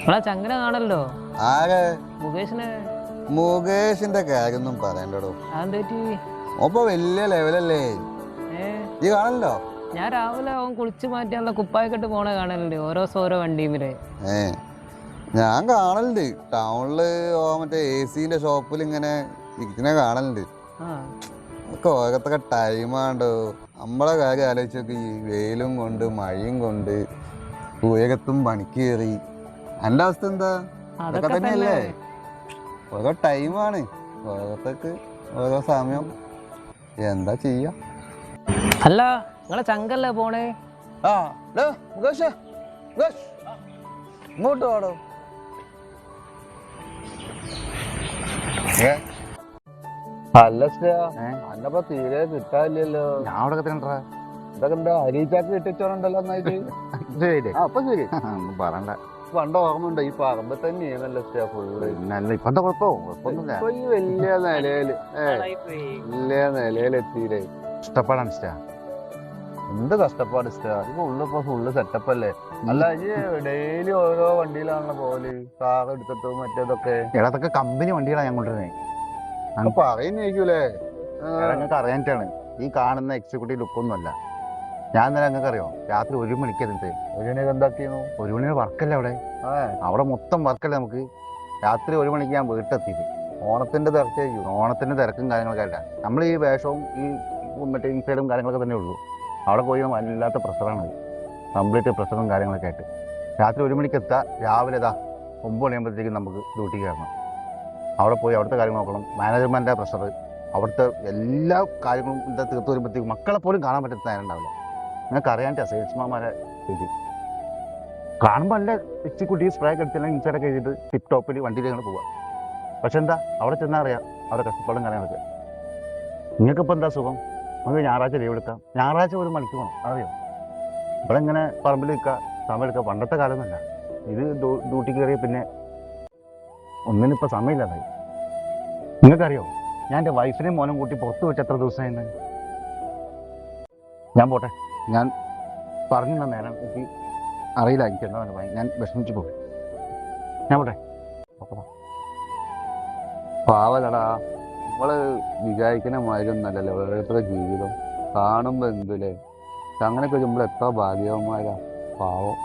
നിങ്ങളെ ചങ്ങന കാണല്ലോ. ആരെ? മുകേഷിനെ. മുകേഷിന്റെ കാര്യൊന്നും പറയണ്ടോ. അതെന്താ? ഒപ്പൊ വലിയ ലെവലല്ലേ ഈ കാണല്ലോ. ഞാൻ രാവിലെ അവൻ കുളിച്ച് മാറ്റിയാണല്ലോ കുപ്പായൊക്കെ പോണ കാണലുണ്ട് ഓരോ വണ്ടിയില്. ഞാൻ കാണലുണ്ട് ടൗണില്. മറ്റേ AC-ന്റെ ഷോപ്പിൽ ഇങ്ങനെ ഇരിക്കുന്ന കാണലുണ്ട്. ഒക്കെ ഓരോരുത്തരുടെ ടൈമാണ്ടോ. നമ്മളെ കാര്യം ആലോചിച്ചൊക്കെ ഈ വെയിലും കൊണ്ട് മഴയും കൊണ്ട് ഉയരത്തും പണിക്ക് കയറി. എൻ്റെ അവസ്ഥ എന്താ? അതൊക്കെ തന്നെയല്ലേ. ഓരോ ടൈമാണ്, ഓരോരുത്തർക്ക് ഓരോ സമയം. എന്താ ചെയ്യാ? അല്ല നിങ്ങളെ ചങ്കല്ലേ പോണേ? ഇങ്ങോട്ട് പോടോ. അല്ല അന്നപ്പോ തീരെ കിട്ടാനില്ലല്ലോ. ഞാൻ അവിടെ തിരണ്ടാ. ഇതൊക്കെ എന്താ അരിച്ചാക്ക് കിട്ടിച്ചോണ്ടല്ലോ എന്നായിട്ട്. അപ്പൊ ശരി പറയണ്ട. പണ്ട് ഓർമ്മയുണ്ടോ ഈ പറമ്പ് തന്നെയാണല്ലോ ഫുള്ള്. ഇപ്പത്തെ കുഴപ്പമൊന്നുമില്ല. ഇപ്പൊ ഈ വലിയ നിലയിലെത്തിയില്ലേ. ഇഷ്ടപ്പാടാണ് ഇഷ്ട. എന്ത് കഷ്ടപ്പാട് ഇപ്പൊ ഉള്ളിപ്പോ ഫുള്ള് സെറ്റപ്പ് അല്ലേ. അല്ല ഈ ഡെയിലി ഓരോ വണ്ടിയിലാണല്ലോ പോലെ കാർ എടുത്തിട്ട് മറ്റേതൊക്കെ. അതൊക്കെ കമ്പനി വണ്ടികളാണ് ഞാൻ കൊണ്ടുവരുന്നത്. പറയുന്നേക്കൂലേ. ഞങ്ങൾക്ക് അറിയാനിട്ടാണ്. ഈ കാണുന്ന എക്സിക്യൂട്ടീവ് ലുക്കൊന്നും അല്ല. ഞാൻ ഇന്നലെ ഞങ്ങൾക്ക് അറിയോ രാത്രി 1 മണിക്ക് എന്നിട്ട് 1 മണി എന്താക്കിയിരുന്നു? 1 മണി വർക്കല്ലേ അവിടെ. അവിടെ മൊത്തം വർക്കല്ലേ നമുക്ക്. രാത്രി 1 മണിക്ക് ഞാൻ വീട്ടിലെത്തിയിട്ട്. ഓണത്തിന്റെ തിരക്കായിരിക്കും. ഓണത്തിന്റെ തിരക്കും കാര്യങ്ങളൊക്കെ അല്ല. നമ്മൾ ഈ വേഷവും ഈ മറ്റേ ഇൻസൈഡും കാര്യങ്ങളൊക്കെ തന്നെ ഉള്ളൂ. അവിടെ പോയി വല്ലാത്ത പ്രഷറാണ്. കംപ്ലീറ്റ് പ്രഷറും കാര്യങ്ങളൊക്കെ ആയിട്ട് രാത്രി 1 മണിക്ക് എത്താം. രാവിലെ 9 മണിയാകുമ്പോഴത്തേക്കും നമുക്ക് ഡ്യൂട്ടി കയറണം. അവിടെ പോയി അവിടുത്തെ കാര്യങ്ങൾ നോക്കണം. മാനേജ്മെൻറ്റിൻ്റെ പ്രഷർ, അവിടുത്തെ എല്ലാ കാര്യങ്ങളും എന്താ തീർത്ത് വരുമ്പോഴത്തേക്കും മക്കളെ പോലും കാണാൻ പറ്റുന്ന നേരം ഉണ്ടാവില്ല. നിങ്ങൾക്ക് അറിയാൻ്റെ സെയിൽസ്മാന്മാരെ സ്ഥിതി കാണുമ്പോൾ നല്ല എക്സിക്യൂട്ടി സ്പ്രേ അടിച്ചെല്ലാം ഇൻസൈഡൊക്കെ എഴുതിയിട്ട് ടിപ്പ് ടോപ്പിൽ വണ്ടിയിൽ ഞങ്ങൾ പോവാം. പക്ഷെ എന്താ അവിടെ ചെന്നാൽ അറിയാം അവരുടെ കഷ്ടപ്പാടും കാര്യങ്ങളൊക്കെ. നിങ്ങൾക്കിപ്പോൾ എന്താ സുഖം? നമുക്ക് ഞായറാഴ്ച ലീവ് എടുക്കാം. ഞായറാഴ്ച 1 മണിക്ക് പോകണം. അറിയോ ഇവിടെ ഇങ്ങനെ പറമ്പിൽ നിൽക്കുക, സമയം എടുക്കുക. പണ്ടത്തെ കാലമൊന്നുമല്ല. ഇത് ഡ്യൂട്ടി കയറിയ പിന്നെ ഒന്നിനിപ്പോൾ സമയമില്ലാതായി. നിങ്ങൾക്കറിയോ ഞാൻ എൻ്റെ വൈഫിനെയും മോനും കൂട്ടി പുറത്ത് വെച്ച് എത്ര ദിവസമായിരുന്നു. ഞാൻ പോട്ടെ. ഞാൻ പറഞ്ഞു തന്ന നേരം എനിക്ക് അറിയില്ല. എനിക്ക് എന്താ ഭയം. ഞാൻ വിഷമിച്ച് പോകും. ഞാൻ പോട്ടെ. പാവലടാ, നമ്മള് വിചാരിക്കുന്ന മാതിരി ഒന്നല്ലല്ലോ ഓരോരുത്തരുടെ ജീവിതം. കാണുമ്പോ എന്തല്ലേ അങ്ങനെയൊക്കെ നമ്മൾ എത്ര ഭാഗ്യവന്മാരാ. പാവം.